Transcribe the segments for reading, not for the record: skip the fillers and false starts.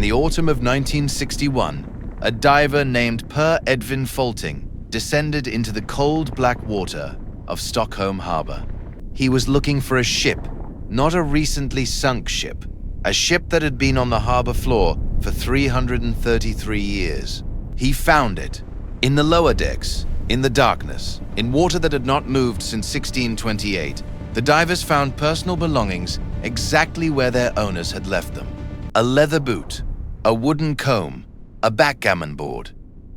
the autumn of 1961, a diver named Per Edvin Folting descended into the cold black water of Stockholm Harbor. He was looking for a ship, not a recently sunk ship, a ship that had been on the harbor floor for 333 years. He found it, in the lower decks, in the darkness, in water that had not moved since 1628. The divers found personal belongings exactly where their owners had left them. A leather boot, a wooden comb, a backgammon board,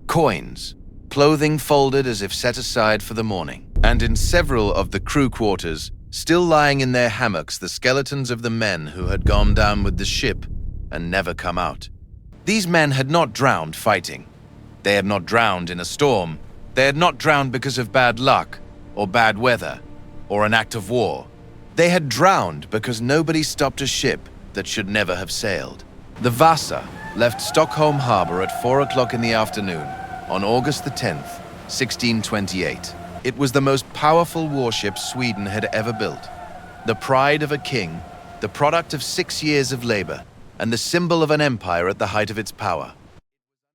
coins, clothing folded as if set aside for the morning. And in several of the crew quarters, still lying in their hammocks, the skeletons of the men who had gone down with the ship and never come out. These men had not drowned fighting. They had not drowned in a storm. They had not drowned because of bad luck or bad weather or an act of war. They had drowned because nobody stopped a ship that should never have sailed. The Vasa left Stockholm Harbor at 4 o'clock in the afternoon on August the 10th, 1628. It was the most powerful warship Sweden had ever built. The pride of a king, the product of 6 years of labor, and the symbol of an empire at the height of its power.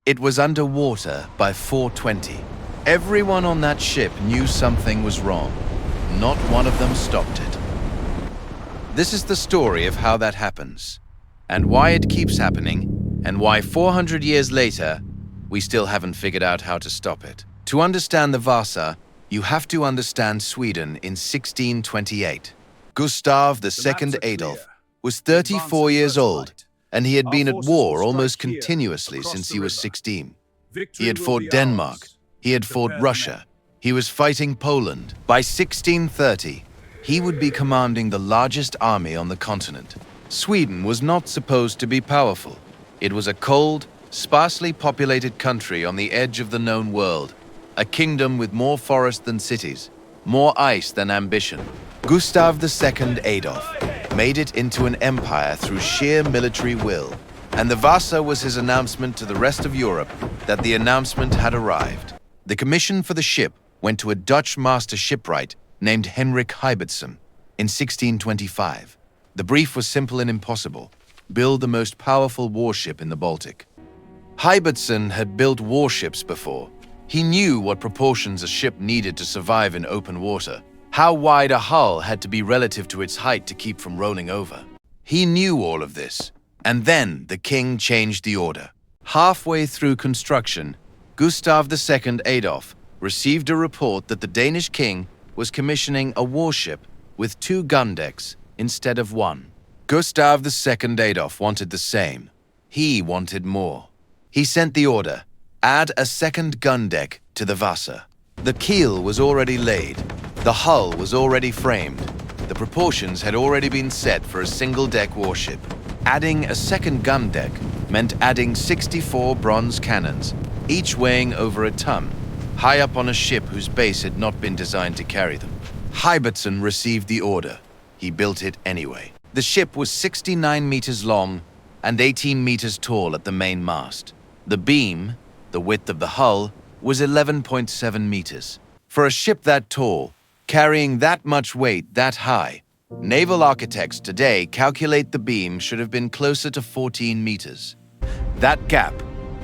It was under water by 4:20. Everyone on that ship knew something was wrong. Not one of them stopped it. This is the story of how that happens, and why it keeps happening, and why 400 years later, we still haven't figured out how to stop it. To understand the Vasa, you have to understand Sweden in 1628. Gustav II Adolf was 34 years old, and he had been at war almost continuously since he was 16. He had fought Denmark, he had fought Russia, he was fighting Poland. By 1630, he would be commanding the largest army on the continent. Sweden was not supposed to be powerful. It was a cold, sparsely populated country on the edge of the known world, a kingdom with more forest than cities, more ice than ambition. Gustav II Adolf made it into an empire through sheer military will, and the Vasa was his announcement to the rest of Europe that the announcement had arrived. The commission for the ship went to a Dutch master shipwright named Henrik Heibertson in 1625. The brief was simple and impossible: build the most powerful warship in the Baltic. Heibertson had built warships before. He knew what proportions a ship needed to survive in open water, how wide a hull had to be relative to its height to keep from rolling over. He knew all of this, and then the king changed the order. Halfway through construction, Gustav II Adolf received a report that the Danish king was commissioning a warship with 2 gun decks instead of 1. Gustav II Adolf wanted the same. He wanted more. He sent the order: add a 2nd gun deck to the Vasa. The keel was already laid. The hull was already framed. The proportions had already been set for a single-deck warship. Adding a 2nd gun deck meant adding 64 bronze cannons, each weighing over a ton, high up on a ship whose base had not been designed to carry them. Heibertson received the order. He built it anyway. The ship was 69 meters long and 18 meters tall at the main mast. The beam, the width of the hull, was 11.7 meters. For a ship that tall, carrying that much weight that high, naval architects today calculate the beam should have been closer to 14 meters. That gap,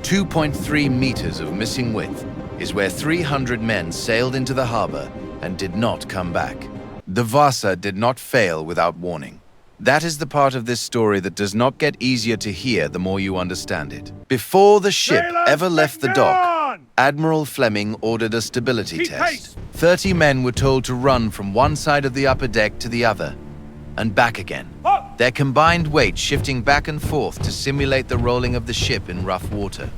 2.3 meters of missing width, is where 300 men sailed into the harbor and did not come back. The Vasa did not fail without warning. That is the part of this story that does not get easier to hear the more you understand it. Before the ship ever left the dock, Admiral Fleming ordered a stability test. 30 men were told to run from one side of the upper deck to the other and back again, their combined weight shifting back and forth to simulate the rolling of the ship in rough water.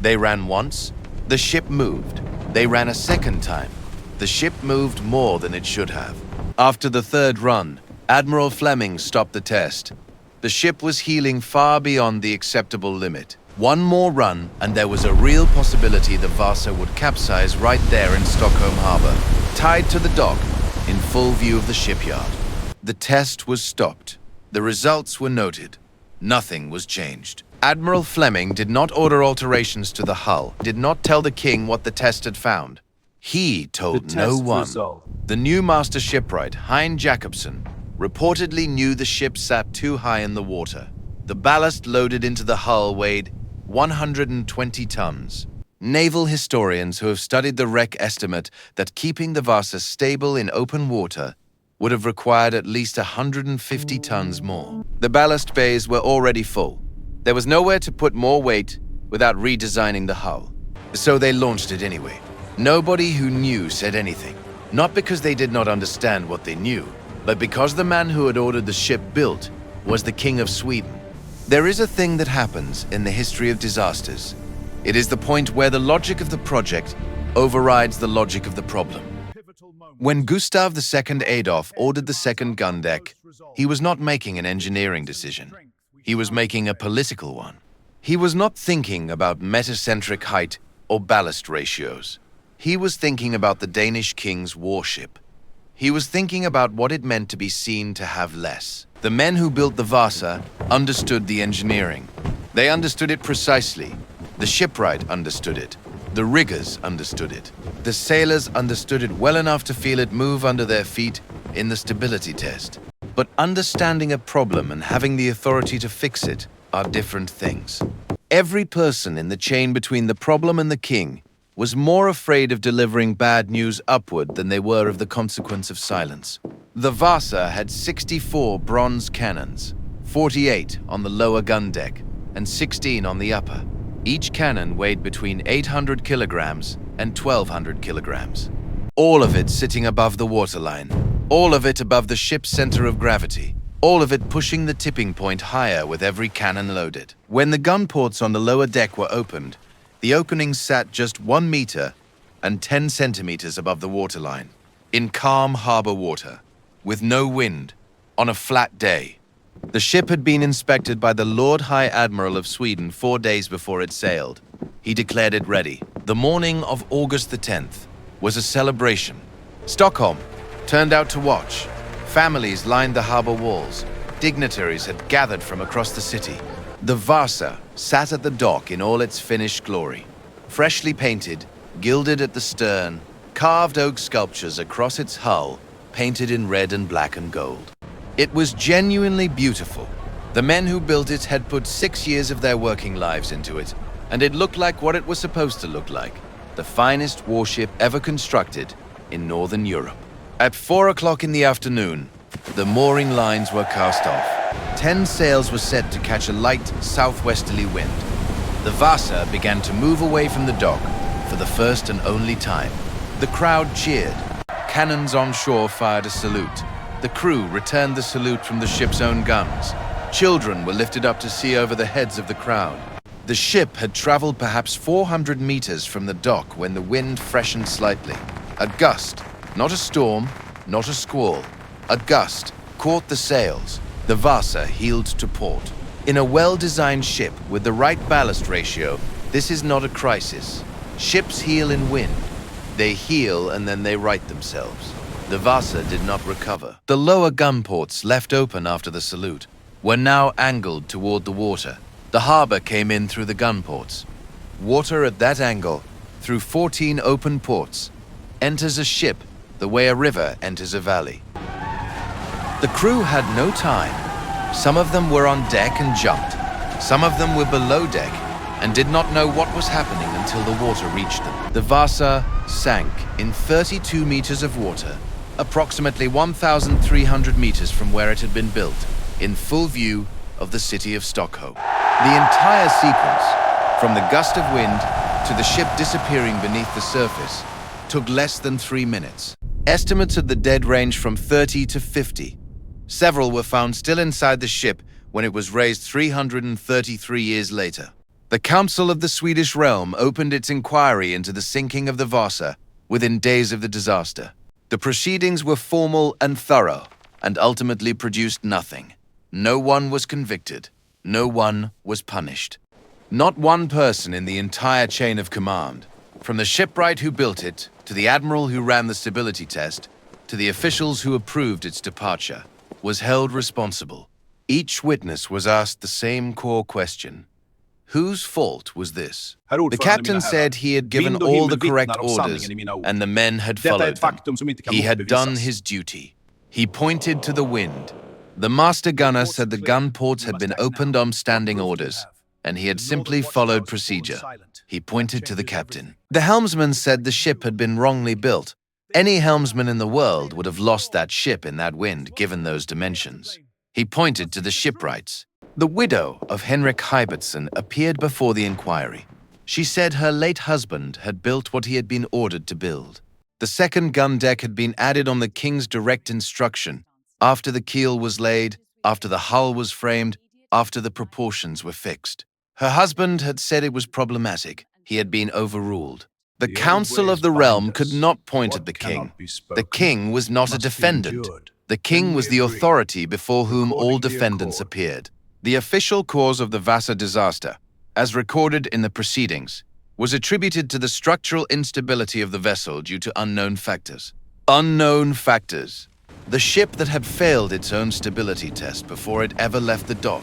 They ran once, the ship moved. They ran a 2nd time. The ship moved more than it should have. After the 3rd run, Admiral Fleming stopped the test. The ship was heeling far beyond the acceptable limit. One more run, and there was a real possibility the Vasa would capsize right there in Stockholm Harbor, tied to the dock, in full view of the shipyard. The test was stopped. The results were noted. Nothing was changed. Admiral Fleming did not order alterations to the hull, did not tell the king what the test had found. He told no one. The new master shipwright, Hein Jacobsen, reportedly knew the ship sat too high in the water. The ballast loaded into the hull weighed 120 tons. Naval historians who have studied the wreck estimate that keeping the Vasa stable in open water would have required at least 150 tons more. The ballast bays were already full. There was nowhere to put more weight without redesigning the hull. So they launched it anyway. Nobody who knew said anything. Not because they did not understand what they knew, but because the man who had ordered the ship built was the King of Sweden. There is a thing that happens in the history of disasters. It is the point where the logic of the project overrides the logic of the problem. When Gustav II Adolf ordered the second gun deck, he was not making an engineering decision. He was making a political one. He was not thinking about metacentric height or ballast ratios. He was thinking about the Danish king's warship. He was thinking about what it meant to be seen to have less. The men who built the Vasa understood the engineering. They understood it precisely. The shipwright understood it. The riggers understood it. The sailors understood it well enough to feel it move under their feet in the stability test. But understanding a problem and having the authority to fix it are different things. Every person in the chain between the problem and the king was more afraid of delivering bad news upward than they were of the consequence of silence. The Vasa had 64 bronze cannons, 48 on the lower gun deck and 16 on the upper. Each cannon weighed between 800 kilograms and 1,200 kilograms. All of it sitting above the waterline. All of it above the ship's center of gravity. All of it pushing the tipping point higher with every cannon loaded. When the gun ports on the lower deck were opened, the openings sat just 1 meter and 10 centimeters above the waterline, in calm harbor water, with no wind, on a flat day. The ship had been inspected by the Lord High Admiral of Sweden 4 days before it sailed. He declared it ready. The morning of August the 10th was a celebration. Stockholm turned out to watch. Families lined the harbor walls. Dignitaries had gathered from across the city. The Vasa sat at the dock in all its finished glory. Freshly painted, gilded at the stern, carved oak sculptures across its hull, painted in red and black and gold. It was genuinely beautiful. The men who built it had put 6 years of their working lives into it, and it looked like what it was supposed to look like, the finest warship ever constructed in Northern Europe. At 4 o'clock in the afternoon, the mooring lines were cast off. 10 sails were set to catch a light southwesterly wind. The Vasa began to move away from the dock for the first and only time. The crowd cheered. Cannons on shore fired a salute. The crew returned the salute from the ship's own guns. Children were lifted up to see over the heads of the crowd. The ship had traveled perhaps 400 meters from the dock when the wind freshened slightly. A gust, not a storm, not a squall, a gust caught the sails. The Vasa heeled to port. In a well-designed ship with the right ballast ratio, this is not a crisis. Ships heel in wind. They heel and then they right themselves. The Vasa did not recover. The lower gun ports, left open after the salute, were now angled toward the water. The harbor came in through the gun ports. Water at that angle, through 14 open ports, enters a ship the way a river enters a valley. The crew had no time. Some of them were on deck and jumped. Some of them were below deck and did not know what was happening until the water reached them. The Vasa sank in 32 meters of water, approximately 1,300 meters from where it had been built, in full view of the city of Stockholm. The entire sequence, from the gust of wind to the ship disappearing beneath the surface, took less than 3 minutes. Estimates of the dead range from 30 to 50. Several were found still inside the ship when it was raised 333 years later. The Council of the Swedish Realm opened its inquiry into the sinking of the Vasa within days of the disaster. The proceedings were formal and thorough, and ultimately produced nothing. No one was convicted. No one was punished. Not one person in the entire chain of command, from the shipwright who built it, to the admiral who ran the stability test, to the officials who approved its departure, was held responsible. Each witness was asked the same core question. Whose fault was this? The captain said he had given all the correct orders, and the men had followed them. He had done his duty. He pointed to the wind. The master gunner said the gun ports had been opened on standing orders, and he had simply followed procedure. He pointed to the captain. The helmsman said the ship had been wrongly built. Any helmsman in the world would have lost that ship in that wind, given those dimensions. He pointed to the shipwrights. The widow of Henrik Heibertson appeared before the inquiry. She said her late husband had built what he had been ordered to build. The second gun deck had been added on the king's direct instruction, after the keel was laid, after the hull was framed, after the proportions were fixed. Her husband had said it was problematic. He had been overruled. The council of the realm could not point at the king. The king was not a defendant. The king was the authority before whom all defendants appeared. The official cause of the Vasa disaster, as recorded in the proceedings, was attributed to the structural instability of the vessel due to unknown factors. Unknown factors. The ship that had failed its own stability test before it ever left the dock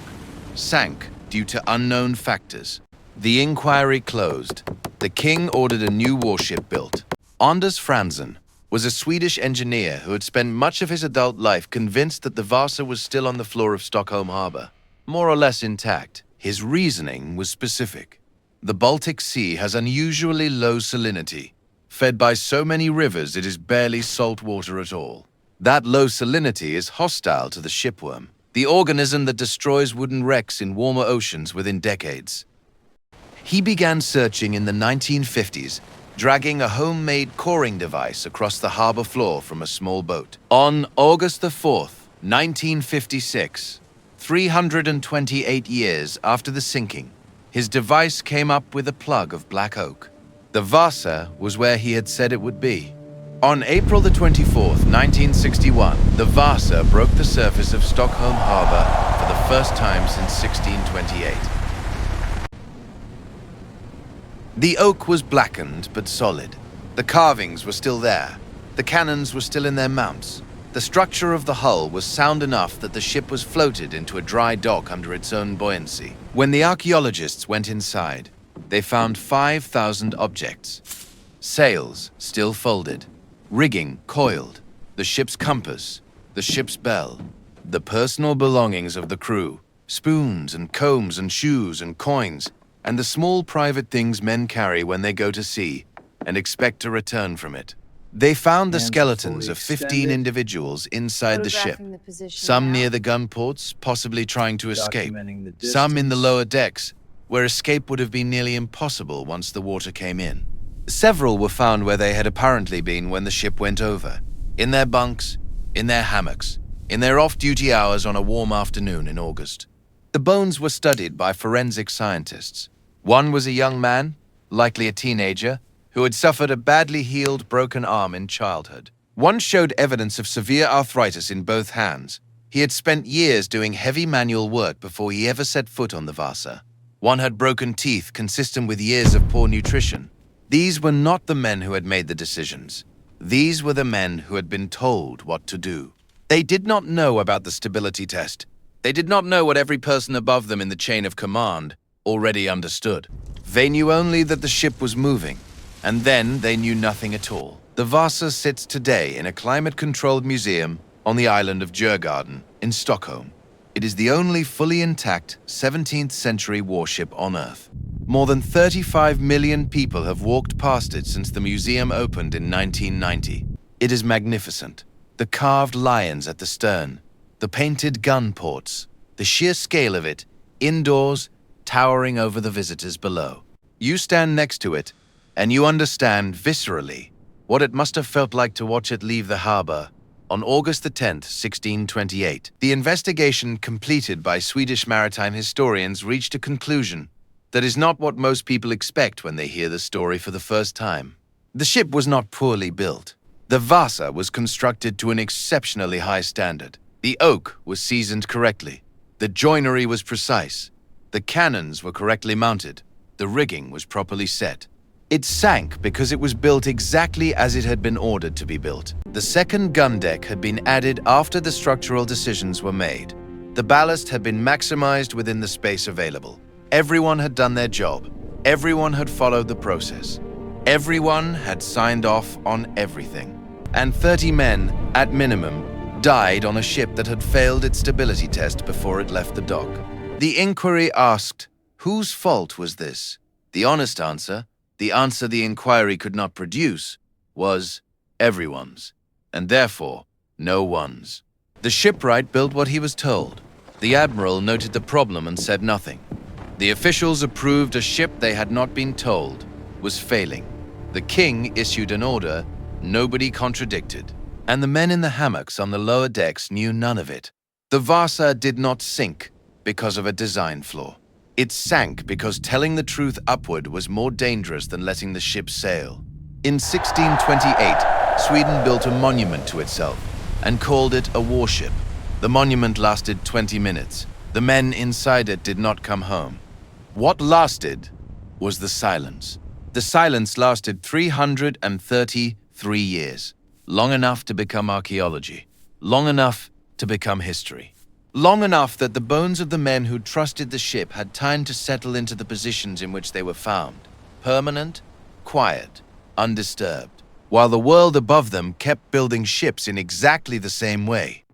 sank due to unknown factors. The inquiry closed. The king ordered a new warship built. Anders Franzen was a Swedish engineer who had spent much of his adult life convinced that the Vasa was still on the floor of Stockholm Harbor, more or less intact. His reasoning was specific. The Baltic Sea has unusually low salinity. Fed by so many rivers, it is barely salt water at all. That low salinity is hostile to the shipworm, the organism that destroys wooden wrecks in warmer oceans within decades. He began searching in the 1950s, dragging a homemade coring device across the harbor floor from a small boat. On August the 4th, 1956, 328 years after the sinking, his device came up with a plug of black oak. The Vasa was where he had said it would be. On April the 24th, 1961, the Vasa broke the surface of Stockholm Harbor for the first time since 1628. The oak was blackened but solid. The carvings were still there. The cannons were still in their mounts. The structure of the hull was sound enough that the ship was floated into a dry dock under its own buoyancy. When the archaeologists went inside, they found 5,000 objects. Sails still folded, rigging coiled, the ship's compass, the ship's bell, the personal belongings of the crew, spoons and combs and shoes and coins, and the small private things men carry when they go to sea and expect to return from it. They found the skeletons of 15 individuals inside the ship, some near the gun ports, possibly trying to escape, some in the lower decks, where escape would have been nearly impossible once the water came in. Several were found where they had apparently been when the ship went over, in their bunks, in their hammocks, in their off-duty hours on a warm afternoon in August. The bones were studied by forensic scientists. One was a young man, likely a teenager, who had suffered a badly healed broken arm in childhood. One showed evidence of severe arthritis in both hands. He had spent years doing heavy manual work before he ever set foot on the Vasa. One had broken teeth consistent with years of poor nutrition. These were not the men who had made the decisions. These were the men who had been told what to do. They did not know about the stability test. They did not know what every person above them in the chain of command already understood. They knew only that the ship was moving, and then they knew nothing at all. The Vasa sits today in a climate-controlled museum on the island of Djurgården in Stockholm. It is the only fully intact 17th century warship on Earth. More than 35 million people have walked past it since the museum opened in 1990. It is magnificent. The carved lions at the stern, the painted gun ports, the sheer scale of it, indoors, towering over the visitors below. You stand next to it, and you understand viscerally what it must have felt like to watch it leave the harbor on August the 10th, 1628. The investigation completed by Swedish maritime historians reached a conclusion that is not what most people expect when they hear the story for the first time. The ship was not poorly built. The Vasa was constructed to an exceptionally high standard. The oak was seasoned correctly. The joinery was precise. The cannons were correctly mounted. The rigging was properly set. It sank because it was built exactly as it had been ordered to be built. The second gun deck had been added after the structural decisions were made. The ballast had been maximized within the space available. Everyone had done their job. Everyone had followed the process. Everyone had signed off on everything. And 30 men, at minimum, died on a ship that had failed its stability test before it left the dock. The inquiry asked, whose fault was this? The honest answer, the answer the inquiry could not produce, was everyone's, and therefore no one's. The shipwright built what he was told. The admiral noted the problem and said nothing. The officials approved a ship they had not been told was failing. The king issued an order nobody contradicted, and the men in the hammocks on the lower decks knew none of it. The Vasa did not sink because of a design flaw. It sank because telling the truth upward was more dangerous than letting the ship sail. In 1628, Sweden built a monument to itself and called it a warship. The monument lasted 20 minutes. The men inside it did not come home. What lasted was the silence. The silence lasted 333 years, long enough to become archaeology, long enough to become history, long enough that the bones of the men who trusted the ship had time to settle into the positions in which they were found, permanent, quiet, undisturbed, while the world above them kept building ships in exactly the same way.